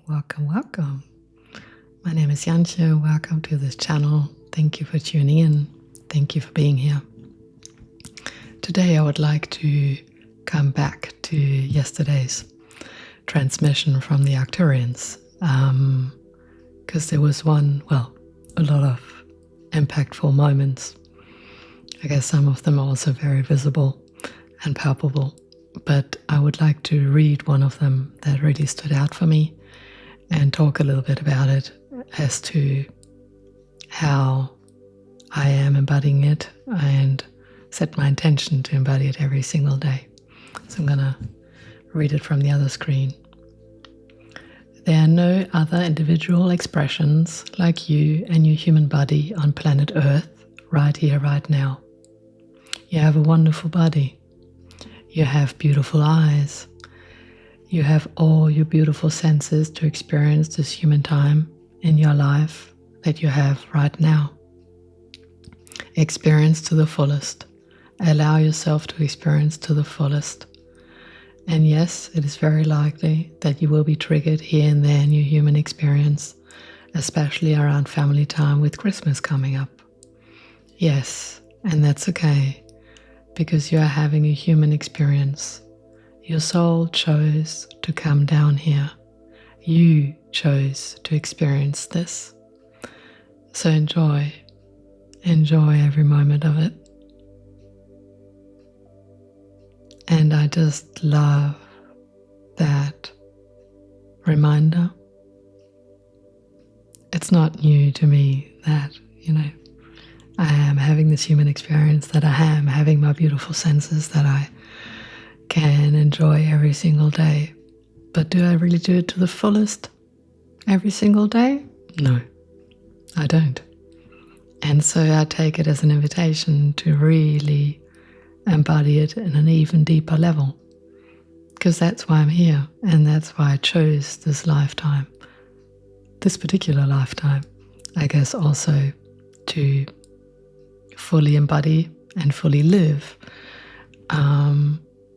welcome, welcome. My name is Jantje. Welcome to this channel. Thank you for tuning in. Thank you for being here. Today I would like to come back to yesterday's transmission from the Arcturians, because there was a lot of impactful moments. I guess some of them are also very visible and palpable, but I would like to read one of them that really stood out for me and talk a little bit about it as to how I am embodying it and set my intention to embody it every single day. So I'm going to read it from the other screen. There are no other individual expressions like you and your human body on planet Earth right here, right now. You have a wonderful body. You have beautiful eyes. You have all your beautiful senses to experience this human time in your life that you have right now. Experience to the fullest. Allow yourself to experience to the fullest. And yes, it is very likely that you will be triggered here and there in your human experience, especially around family time with Christmas coming up. Yes, and that's okay, because you are having a human experience. Your soul chose to come down here. You chose to experience this. So enjoy every moment of it. And I just love that reminder. It's not new to me that, I am having this human experience, that I am having my beautiful senses that I can enjoy every single day. But do I really do it to the fullest every single day? No, I don't. And so I take it as an invitation to really embody it in an even deeper level, because that's why I'm here, and that's why I chose this lifetime, this particular lifetime, I guess also to fully embody and fully live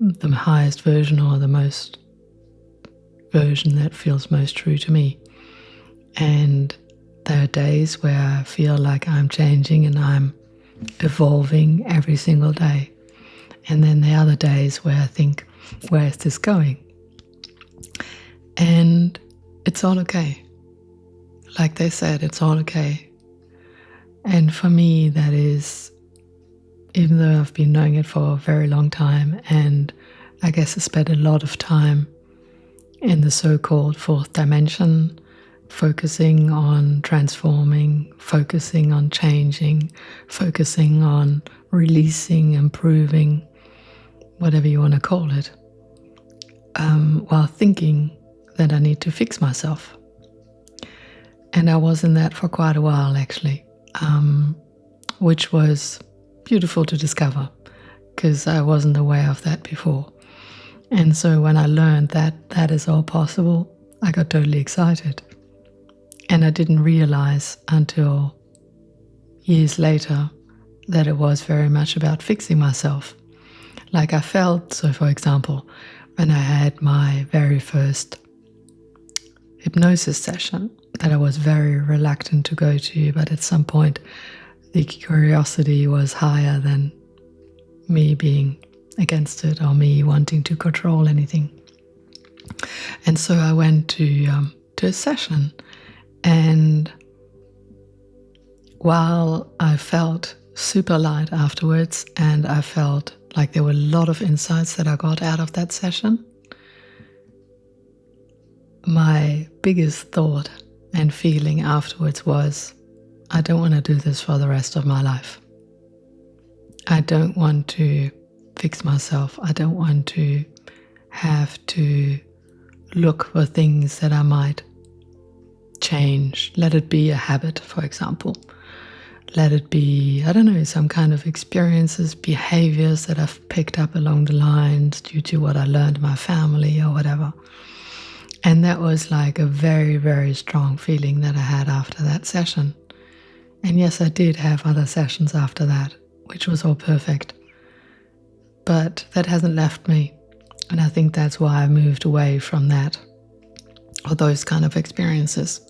the highest version, or the most version that feels most true to me. And there are days where I feel like I'm changing and I'm evolving every single day. And then there are other days where I think, where is this going? And it's all okay. Like they said, it's all okay. And for me, that is, even though I've been knowing it for a very long time, and I guess I spent a lot of time in the so-called fourth dimension, focusing on transforming, focusing on changing, focusing on releasing, improving, whatever you want to call it, while thinking that I need to fix myself. And I was in that for quite a while, actually, which was beautiful to discover, because I wasn't aware of that before. And so when I learned that that is all possible, I got totally excited. And I didn't realize until years later that it was very much about fixing myself. Like I felt, so for example, when I had my very first hypnosis session that I was very reluctant to go to, but at some point the curiosity was higher than me being against it or me wanting to control anything. And so I went to a session, and while I felt super light afterwards, and I felt like there were a lot of insights that I got out of that session, my biggest thought and feeling afterwards was, I don't want to do this for the rest of my life. I don't want to fix myself. I don't want to have to look for things that I might change. Let it be a habit, for example. Let it be, I don't know, some kind of experiences, behaviors that I've picked up along the lines due to what I learned in my family or whatever. And that was like a very, very strong feeling that I had after that session. And yes, I did have other sessions after that, which was all perfect. But that hasn't left me. And I think that's why I moved away from that or those kind of experiences.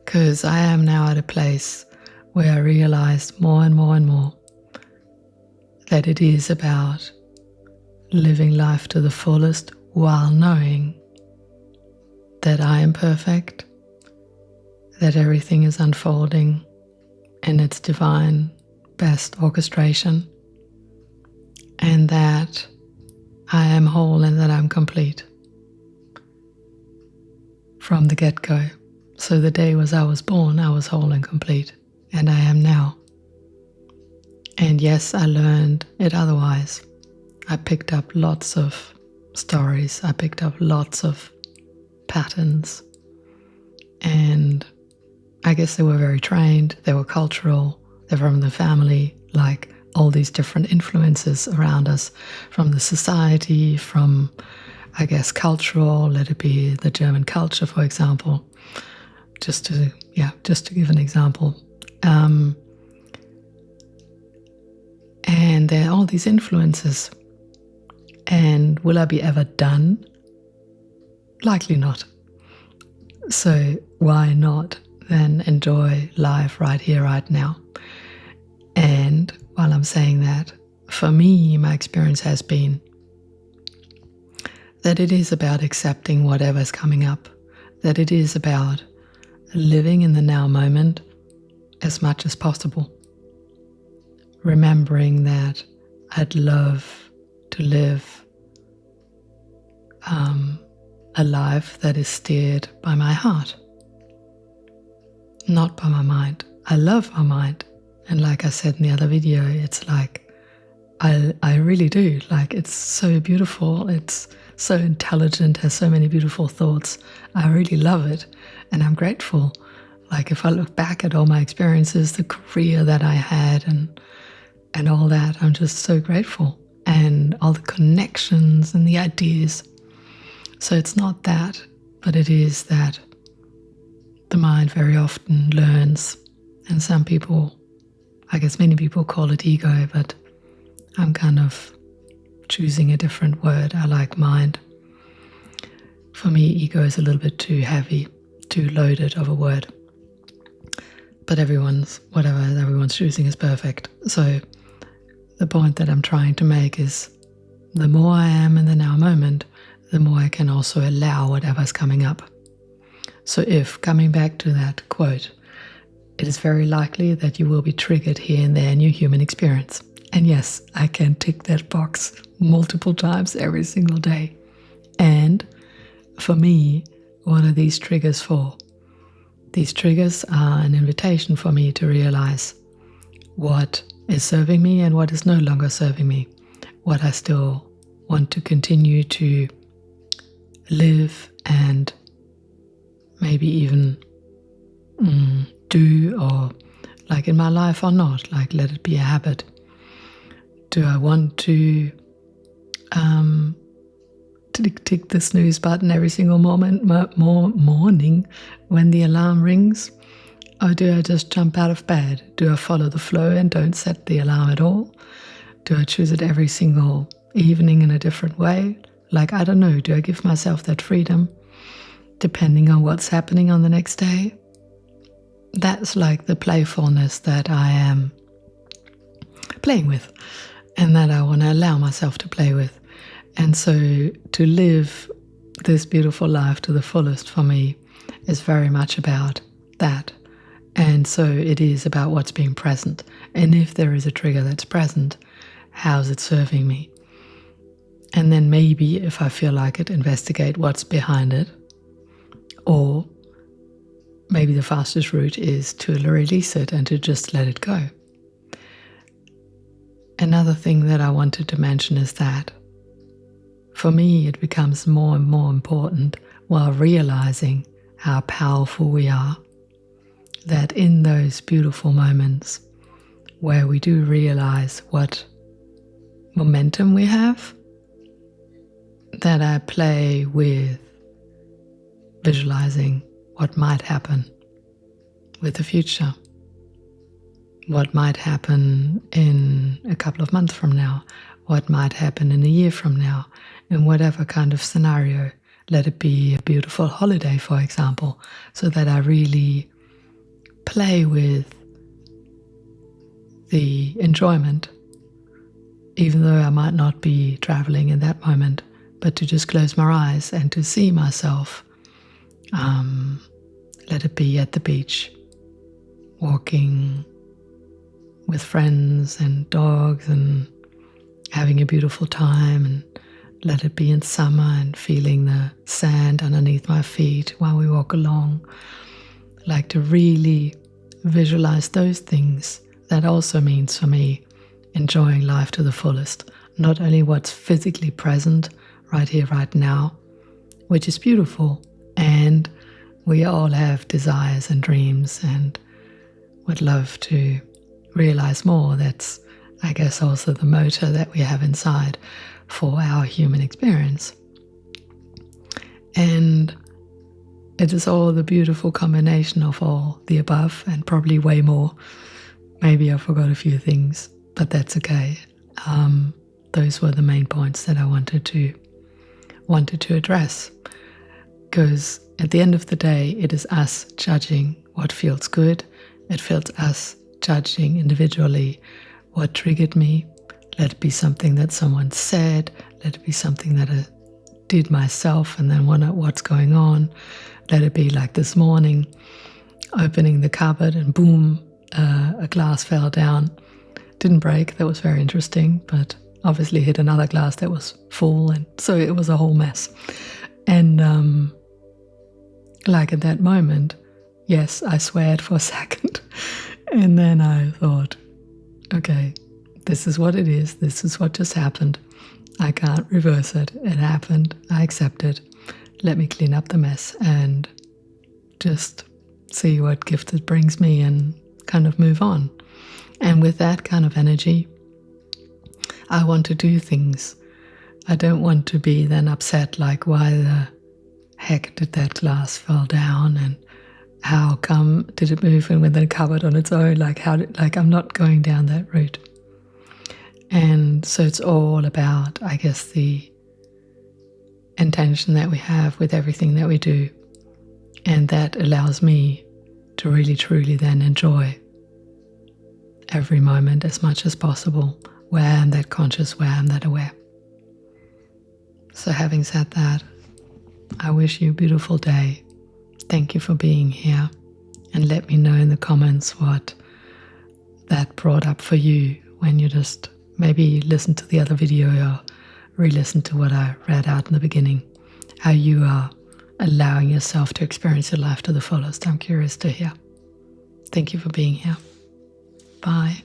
Because I am now at a place where I realize more and more and more that it is about living life to the fullest while knowing that I am perfect, that everything is unfolding in its divine best orchestration, and that I am whole and that I'm complete from the get-go. So the day I was born, I was whole and complete, and I am now. And yes, I learned it otherwise. I picked up lots of stories, I picked up lots of patterns, and I guess they were very trained, they were cultural, they're from the family, like all these different influences around us, from the society, from, I guess, cultural, let it be the German culture, for example, just to give an example. And there are all these influences. And will I be ever done? Likely not. So why not then enjoy life right here, right now? And while I'm saying that, for me, my experience has been that it is about accepting whatever's coming up, that it is about living in the now moment as much as possible. Remembering that I'd love to live a life that is steered by my heart, not by my mind. I love my mind. And like I said in the other video, it's like, I really do. Like, it's so beautiful. It's so intelligent, has so many beautiful thoughts. I really love it. And I'm grateful. Like, if I look back at all my experiences, the career that I had and all that, I'm just so grateful. And all the connections and the ideas. So it's not that, but it is that the mind very often learns. And some people, I guess many people call it ego, but I'm kind of choosing a different word. I like mind. For me, ego is a little bit too heavy, too loaded of a word. But everyone's choosing is perfect. So the point that I'm trying to make is the more I am in the now moment, the more I can also allow whatever's coming up. So if, coming back to that quote, it is very likely that you will be triggered here and there in your human experience. And yes, I can tick that box multiple times every single day. And for me, what are these triggers for? These triggers are an invitation for me to realize what is serving me and what is no longer serving me. What I still want to continue to live and maybe even do, or like in my life or not, like let it be a habit. Do I want to tick the snooze button every single morning when the alarm rings? Or do I just jump out of bed? Do I follow the flow and don't set the alarm at all? Do I choose it every single evening in a different way? Like, I don't know, do I give myself that freedom depending on what's happening on the next day? That's like the playfulness that I am playing with and that I want to allow myself to play with. And so to live this beautiful life to the fullest for me is very much about that. And so it is about what's being present. And if there is a trigger that's present, how's it serving me? And then maybe, if I feel like it, investigate what's behind it. Or maybe the fastest route is to release it and to just let it go. Another thing that I wanted to mention is that for me, it becomes more and more important while realizing how powerful we are, that in those beautiful moments where we do realize what momentum we have, that I play with visualizing what might happen with the future, what might happen in a couple of months from now, what might happen in a year from now, in whatever kind of scenario let it be a beautiful holiday, for example, so that I really play with the enjoyment, even though I might not be traveling in that moment, but to just close my eyes and to see myself, let it be at the beach, walking with friends and dogs and having a beautiful time, and let it be in summer and feeling the sand underneath my feet while we walk along. Like to really visualize those things. That also means for me enjoying life to the fullest, not only what's physically present right here, right now, which is beautiful, and we all have desires and dreams and would love to realize more. That's, I guess, also the motor that we have inside for our human experience. And it is all the beautiful combination of all the above and probably way more. Maybe I forgot a few things, but that's okay. Those were the main points that I wanted to address. Because at the end of the day, it is us judging what feels good. It feels us judging individually what triggered me. Let it be something that someone said. Let it be something that I did myself and then wonder what's going on. Let it be like this morning, opening the cupboard and boom, a glass fell down. Didn't break, that was very interesting, but obviously hit another glass that was full, and so it was a whole mess. And like at that moment, yes, I swayed for a second. And then I thought, okay, this is what it is. This is what just happened. I can't reverse it. It happened. I accept it. Let me clean up the mess and just see what gift it brings me and kind of move on. And with that kind of energy, I want to do things. I don't want to be then upset like, why the heck did that glass fall down, and how come did it move and then covered on its own? I'm not going down that route. And so it's all about, I guess, the intention that we have with everything that we do. And that allows me to really, truly then enjoy every moment as much as possible, where I am that conscious, where I am that aware. So having said that, I wish you a beautiful day. Thank you for being here, and let me know in the comments what that brought up for you when you just maybe listen to the other video or re-listen to what I read out in the beginning, how you are allowing yourself to experience your life to the fullest. I'm curious to hear. Thank you for being here. Bye.